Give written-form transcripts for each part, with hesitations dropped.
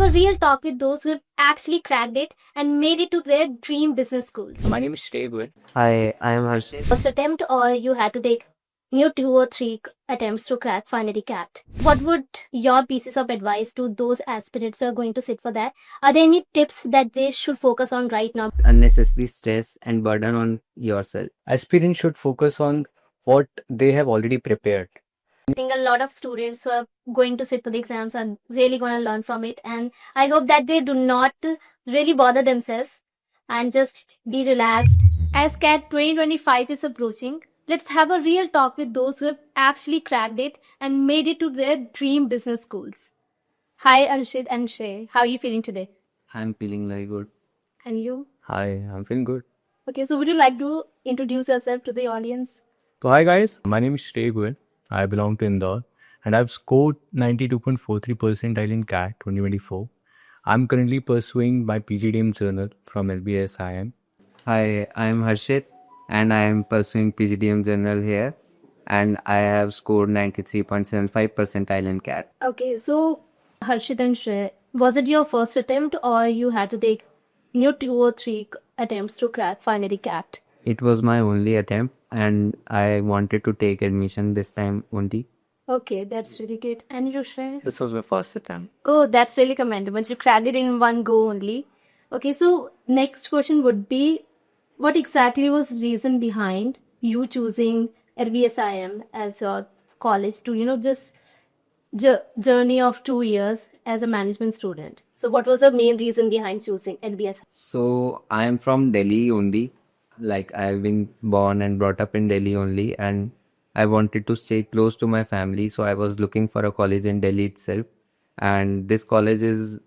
have a real talk with those who have actually cracked it and made it to their dream business schools. My name is Shrey. Hi, I am Harshit. First attempt, or you had to take two or three attempts to crack finally capped. What would your pieces of advice to those aspirants who are going to sit for that? Are there any tips that they should focus on right now? Unnecessary stress and burden on yourself. Aspirants should focus on what they have already prepared. I think a lot of students who are going to sit for the exams are really going to learn from it, and I hope that they do not really bother themselves and just be relaxed. As CAT 2025 is approaching, let's have a real talk with those who have actually cracked it and made it to their dream business schools. Hi Arshid and Shrey, how are you feeling today? I'm feeling very good. And you? Hi, I'm feeling good. Okay, so would you like to introduce yourself to the audience? So hi guys, my name is Shrey. I belong to Indore and I've scored 92.43 percentile in CAT 2024. I'm currently pursuing my PGDM journal from LBSIM. Hi, I am Harshit and I am pursuing PGDM General here and I have scored 93.75 percentile in CAT. Okay, so Harshit and Shrey, was it your first attempt or you had to take two or three attempts to crack finally capped? It was my only attempt and I wanted to take admission this time only. Okay, that's really great. And you, Shrey? This was my first attempt. Oh, that's really commendable. You cracked it in one go only. Okay, so next question would be, what exactly was reason behind you choosing LBSIM as your college to, just journey of 2 years as a management student? So what was the main reason behind choosing LBSIM? So I am from Delhi only. Like I've been born and brought up in Delhi only and I wanted to stay close to my family. So I was looking for a college in Delhi itself. And this college is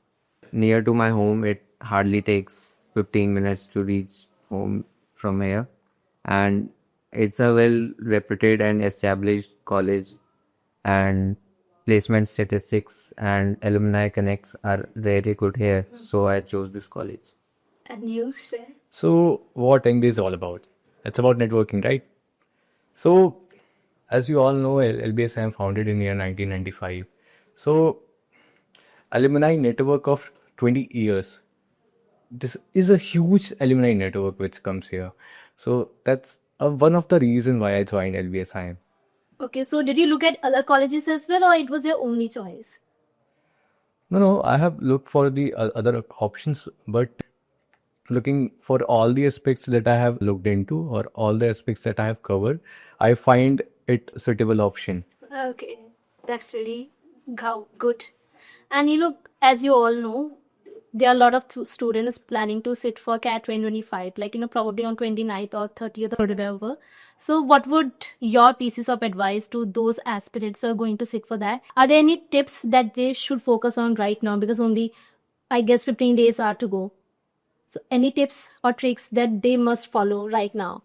near to my home. It hardly takes 15 minutes to reach home from here. And it's a well reputed and established college. And placement statistics and alumni connects are very good here. So I chose this college. And you, Shrey? So what MBA is all about? It's about networking, right? So as you all know, LBSIM founded in year 1995. So alumni network of 20 years. This is a huge alumni network which comes here. So that's one of the reasons why I joined LBSIM. Okay, so did you look at other colleges as well, or it was your only choice? No, I have looked for the other options, but looking for all the aspects that I have looked into or all the aspects that I have covered, I find it a suitable option. Okay, that's really good. And as you all know, there are a lot of students planning to sit for CAT 2025, like, probably on 29th or 30th of November. So what would your pieces of advice to those aspirants who are going to sit for that? Are there any tips that they should focus on right now? Because only, I guess, 15 days are to go. So any tips or tricks that they must follow right now?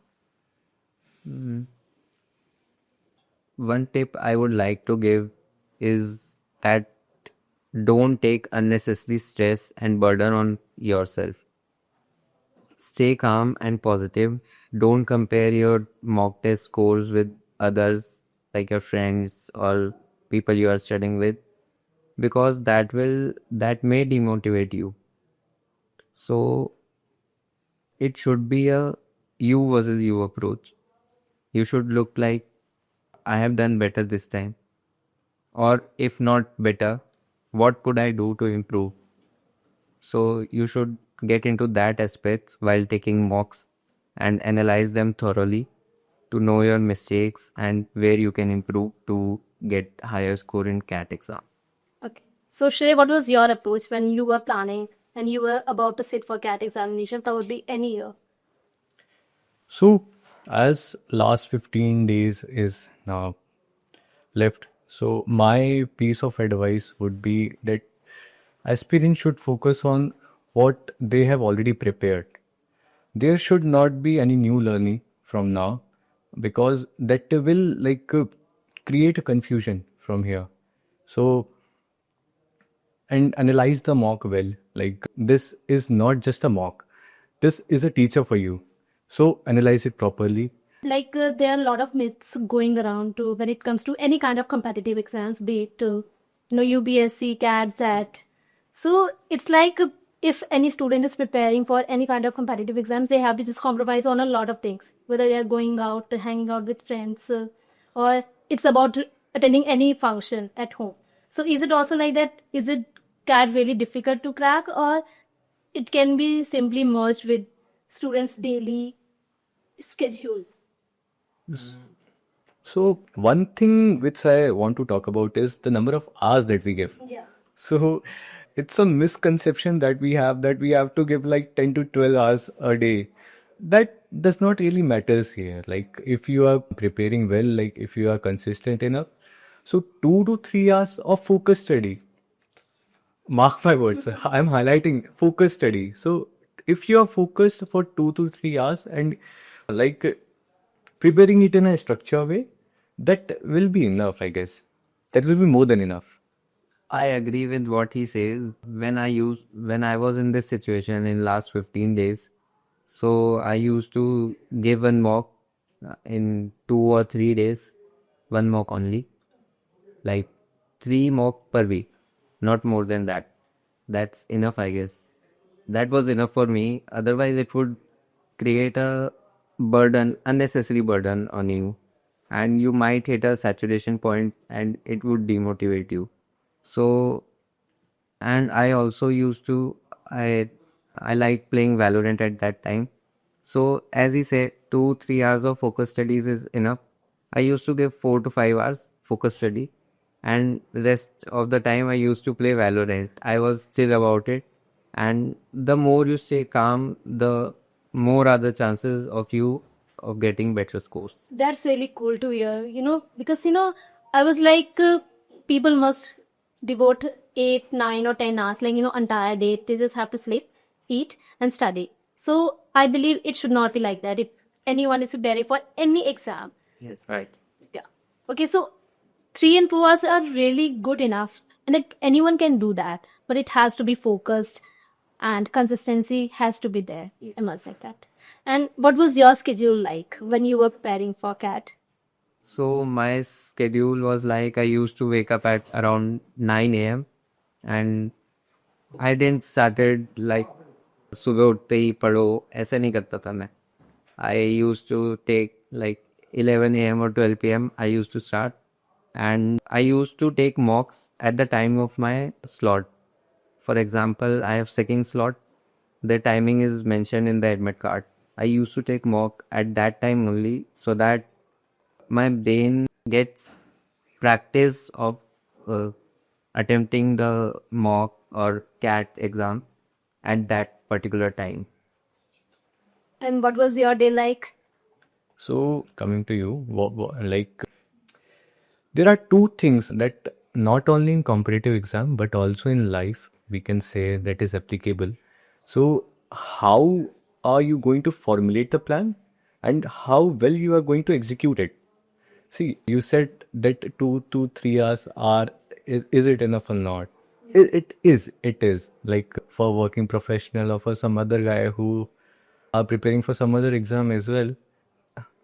One tip I would like to give is that don't take unnecessary stress and burden on yourself. Stay calm and positive. Don't compare your mock test scores with others, like your friends or people you are studying with, because that may demotivate you. So it should be a you versus you approach. You should look like I have done better this time. Or if not better, what could I do to improve? So you should get into that aspect while taking mocks and analyze them thoroughly to know your mistakes and where you can improve to get higher score in CAT exam. Okay. So Shrey, what was your approach when you were planning and you were about to sit for CAT examination, probably any year? So as last 15 days is now left, so my piece of advice would be that aspirants should focus on what they have already prepared. There should not be any new learning from now because that will create a confusion from here. So and analyze the mock well. Like this is not just a mock. This is a teacher for you. So analyze it properly. Like there are a lot of myths going around too when it comes to any kind of competitive exams, be it UBSC, CAT, SAT. So it's like if any student is preparing for any kind of competitive exams, they have to just compromise on a lot of things, whether they are going out, hanging out with friends, or it's about attending any function at home. So is it also like that? Is it CAT really difficult to crack, or it can be simply merged with students' daily schedule? So one thing which I want to talk about is the number of hours that we give. Yeah. So it's a misconception that we have to give like 10 to 12 hours a day. That does not really matters here. Like if you are preparing well, like if you are consistent enough, so 2 to 3 hours of focus study. Mark my words, I'm highlighting focus study. So if you are focused for 2 to 3 hours and like preparing it in a structured way, that will be enough, I guess. That will be more than enough. I agree with what he says. When I was in this situation in last 15 days, so I used to give one mock in 2 or 3 days, one mock only, like 3 mock per week, not more than that. That's enough, I guess. That was enough for me. Otherwise, it would create a burden, unnecessary burden on you, and you might hit a saturation point and it would demotivate you. So, and I also used to, I like playing Valorant at that time. So as he said, 2 3 hours of focus studies is enough. I used to give 4 to 5 hours focus study, and rest of the time I used to play Valorant. I was chill about it, and the more you stay calm, the more are the chances of you of getting better scores. That's really cool to hear, because, I was like, people must devote 8, 9, or 10 hours, like, entire day. They just have to sleep, eat, and study. So I believe it should not be like that. If anyone is preparing for any exam. Yes. Right. Yeah. Okay, so 3 and 4 hours are really good enough, and anyone can do that, but it has to be focused and consistency has to be there. I must say that. And what was your schedule like when you were preparing for CAT? So my schedule was like I used to wake up at around 9 a.m. and I didn't started like सुबह उठते ही पढ़ो ऐसे नहीं करता था मैं. I used to take like 11 a.m. or 12 p.m. I used to start, and I used to take mocks at the time of my slot. For example, I have second slot. The timing is mentioned in the admit card. I used to take mock at that time only so that my brain gets practice of uh, attempting the mock or CAT exam at that particular time. And what was your day like? So coming to you, like there are two things that not only in competitive exam but also in life we can say that is applicable. So how are you going to formulate the plan and how well you are going to execute it? See, you said that 2 to 3 hours are is it enough or not? It is like for working professional or for some other guy who are preparing for some other exam as well.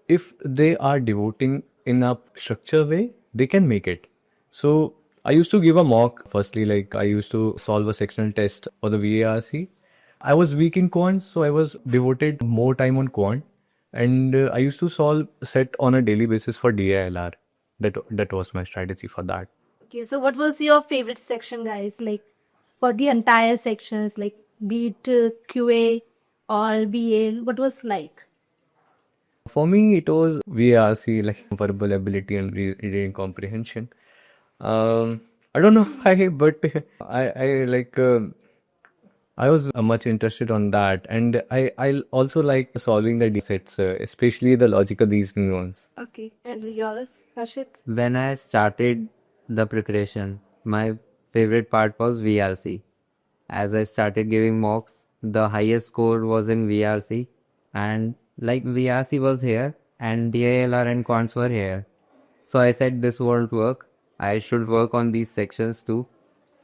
If they are devoting in a structured way, they can make it. So I used to give a mock. Firstly, like I used to solve a sectional test for the VARC. I was weak in quant, so I was devoted more time on quant, and I used to solve set on a daily basis for DILR. That was my strategy for that. Okay, so what was your favorite section, guys? Like for the entire sections, like be it QA or BA, what was like? For me, it was VARC, like verbal ability and reading comprehension. I don't know why, but I like. I was much interested on that, and I also like solving the D sets, especially the logical reasoning ones. Okay, and yours, Harshit? When I started the preparation, my favorite part was VRC. As I started giving mocks, the highest score was in VRC, and like VRC was here and DILR and quants were here. So I said this won't work. I should work on these sections too.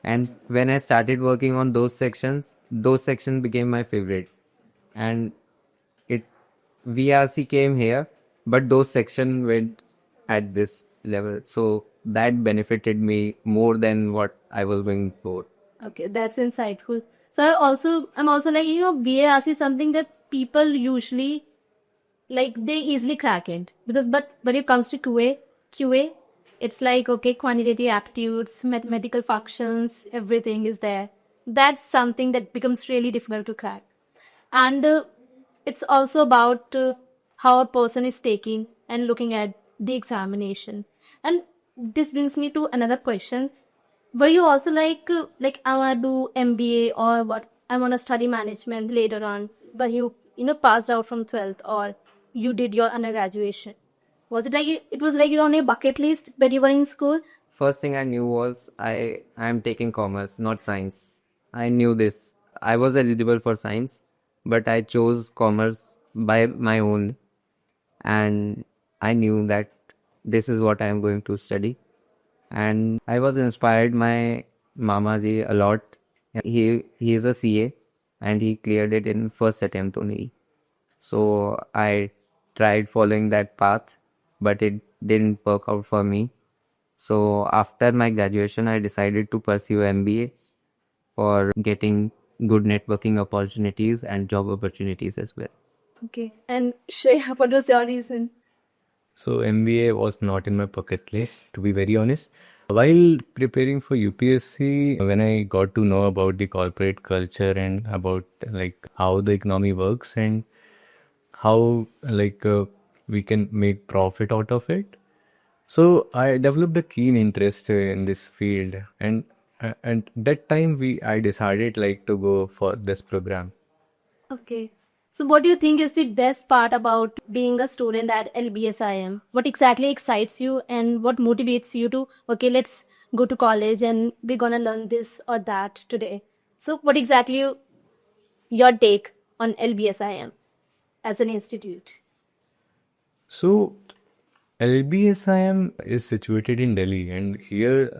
And when I started working on those sections became my favorite. And it VRC came here, but those sections went at this level. So that benefited me more than what I was going for. Okay, that's insightful. So I'm also like, BARC is something that people usually like they easily crack it because but when it comes to QA, it's like okay, quantitative aptitudes, mathematical functions, everything is there. That's something that becomes really difficult to crack. And it's also about how a person is taking and looking at the examination. And this brings me to another question. Were you also like I want to do MBA or what? I want to study management later on, but you passed out from 12th or you did your undergraduation. Was it like it was like you on your bucket list when you were in school? First thing I knew was I am taking commerce, not science. I knew this. I was eligible for science, but I chose commerce by my own, and I knew that this is what I am going to study. And I was inspired my Mama ji a lot. He is a CA and he cleared it in first attempt only. So I tried following that path, but it didn't work out for me. So after my graduation, I decided to pursue MBA for getting good networking opportunities and job opportunities as well. Okay. And Shreya, what was your reason? So MBA was not in my bucket list, to be very honest. While preparing for UPSC, when I got to know about the corporate culture and about like how the economy works and how we can make profit out of it, so I developed a keen interest in this field, and that time I decided like to go for this program. Okay. So, what do you think is the best part about being a student at LBSIM? What exactly excites you and what motivates you to, okay, let's go to college and we're gonna learn this or that today? So, what exactly your take on LBSIM as an institute? So LBSIM is situated in Delhi, and here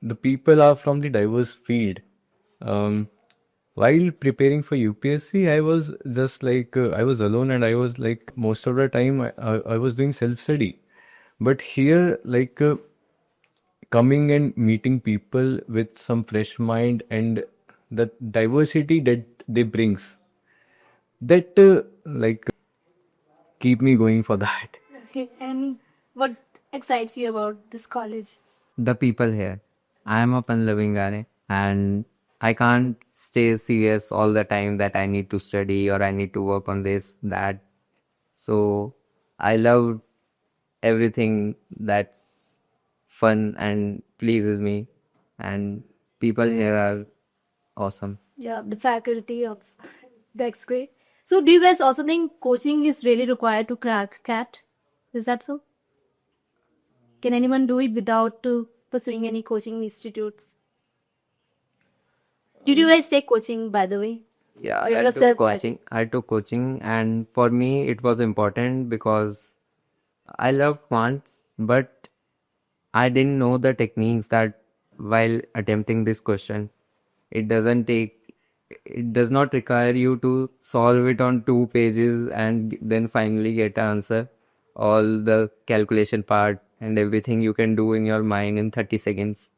the people are from the diverse field. Um, while preparing for UPSC, I was just I was alone, and I was like most of the time I was doing self study. But here, coming and meeting people with some fresh mind and the diversity that they brings, that keep me going for that. Okay. And what excites you about this college? The people here. I am a fun loving guy and I can't stay serious all the time that I need to study or I need to work on this, that. So I love everything that's fun and pleases me, and people here are awesome. Yeah, the faculty of that's great. So, do you guys also think coaching is really required to crack CAT? Is that so? Can anyone do it without pursuing any coaching institutes? Did you guys take coaching, by the way? Yeah, Or you're a self I took coaching, and for me it was important because I love quants, but I didn't know the techniques that while attempting this question, it doesn't take, it does not require you to solve it on 2 pages and then finally get an answer. All the calculation part and everything you can do in your mind in 30 seconds.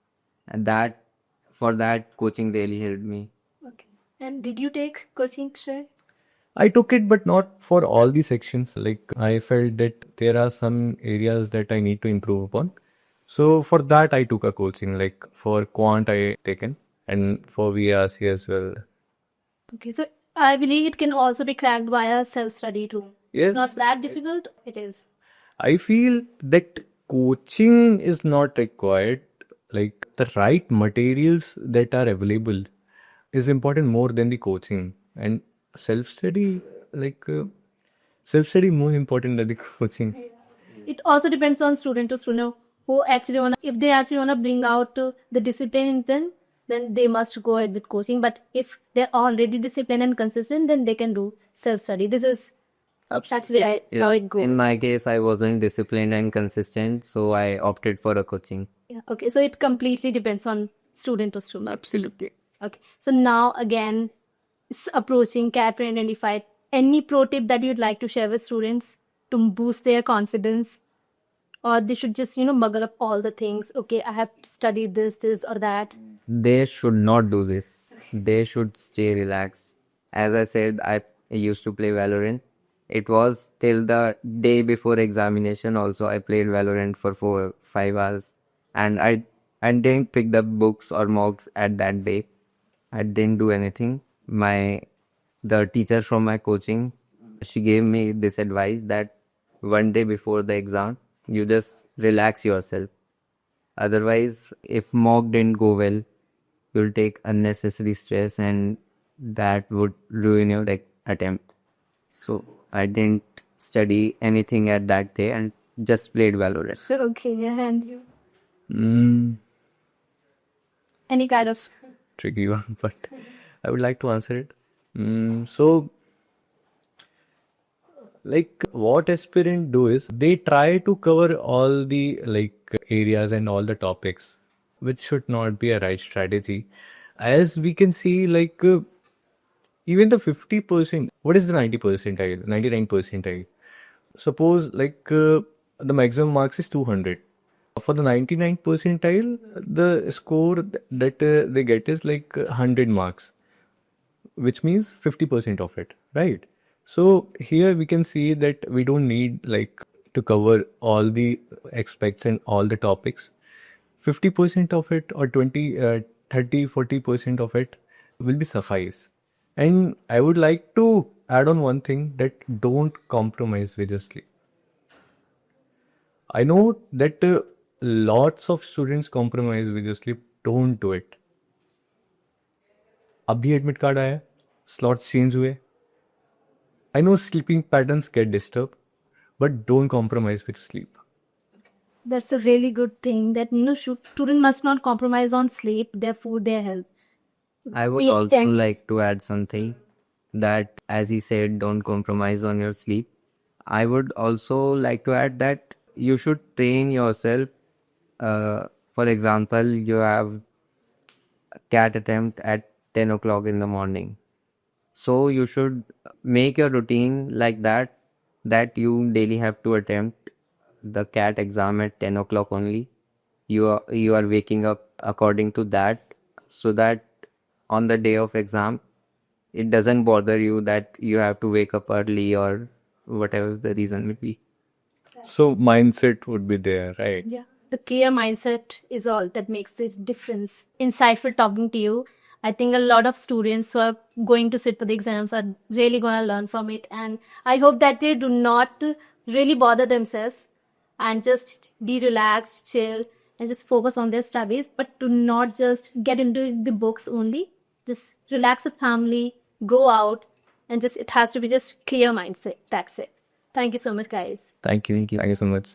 And that, for that, coaching really helped me. Okay. And did you take coaching, Shay? I took it, but not for all the sections. Like, I felt that there are some areas that I need to improve upon. So for that, I took a coaching. Like for quant, I taken, and for VRC as well. Okay, so I believe it can also be cracked via self-study too. It's not Yes, that difficult. It is. I feel that coaching is not required. Like the right materials that are available is important more than the coaching, and self study, self study more important than the coaching. It also depends on student to student who actually wanna. If they actually wanna bring out the discipline in them, then they must go ahead with coaching. But if they're already disciplined and consistent, then they can do self-study. This is actually how it goes. In my case, I wasn't disciplined and consistent, so I opted for a coaching. Yeah. Okay. So it completely depends on student to student. Absolutely. Okay. So now again, it's approaching CAT 2025. Any pro tip that you'd like to share with students to boost their confidence or they should just, you know, muggle up all the things? Okay, I have studied this or that. They should not do this. They should stay relaxed. As I said, I used to play Valorant. It was till the day before examination also I played Valorant for 5 hours. And I didn't pick the books or mocks at that day. I didn't do anything. The teacher from my coaching, she gave me this advice that one day before the exam, you just relax yourself. Otherwise, if mock didn't go well, you'll take unnecessary stress and that would ruin your attempt. So I didn't study anything at that day and just played Valorant. Okay, and you? Mm, Any kind of. tricky one, but I would like to answer it. So, like, what aspirant do is they try to cover all the areas and all the topics, which should not be a right strategy. As we can see, even the 50%, what is the 90 percentile, 99 percentile? Suppose the maximum marks is 200. For the 99 percentile, the score that they get is 100 marks, which means 50% of it, right? So here we can see that we don't need to cover all the aspects and all the topics. 50% of it or 20, 30, 40% of it will be suffice. And I would like to add on one thing, that don't compromise with your sleep. I know that lots of students compromise with your sleep. Don't do it. अभी admit card आया, slots change हुए. I know sleeping patterns get disturbed, but don't compromise with sleep. That's a really good thing, that, you know, student must not compromise on sleep, their food, their health. I would Yeah, also thank- like to add something that, as he said, don't compromise on your sleep. I would also like to add that you should train yourself. For example, you have a CAT attempt at 10 o'clock in the morning. So you should make your routine like that, that you daily have to attempt the CAT exam at 10 o'clock only. You are waking up according to that, so that on the day of exam, it doesn't bother you that you have to wake up early or whatever the reason may be. So mindset would be there, right? Yeah, the clear mindset is all that makes the difference. Insightful talking to you. I think a lot of students who are going to sit for the exams are really going to learn from it. And I hope that they do not really bother themselves and just be relaxed, chill, and just focus on their studies, but do not just get into the books only. Just relax with family, go out, and just it has to be just clear mindset. That's it. Thank you so much, guys. Thank you. Thank you so much.